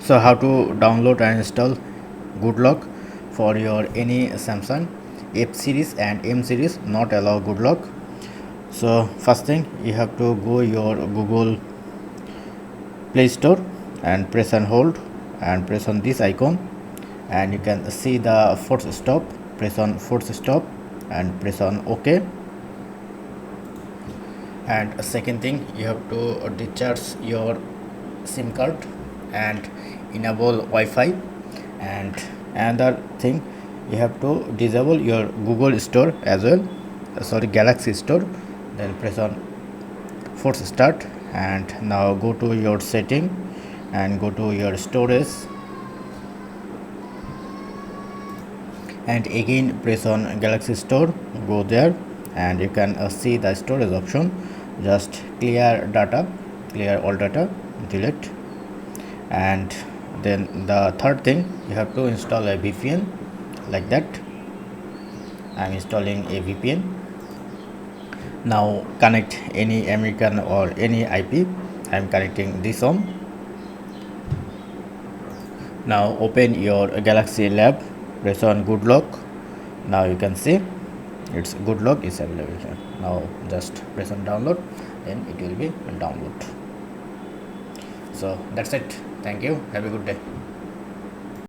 So how to download and install good lock for your any Samsung F series and M series not allow good lock. So first thing, you have to go your Google Play Store and press and hold and press on this icon, and you can see the force stop. Press on force stop and press on OK. And second thing, you have to discharge your SIM card and enable Wi-Fi. And another thing, you have to disable your Google Store as well, sorry, Galaxy Store. Then press on force start, and now go to your setting and go to your storage, and again press on Galaxy Store, go there, and you can see the storage option. Just clear data, clear all data, delete. And then the third thing, you have to install a VPN like that. I'm installing a VPN. Now connect any American or any IP. I'm connecting this one. Now open your Galaxy Lab, press on good lock. Now you can see its good lock is available here. Now just press on download, then it will be download. So that's it. Thank you. Have a good day.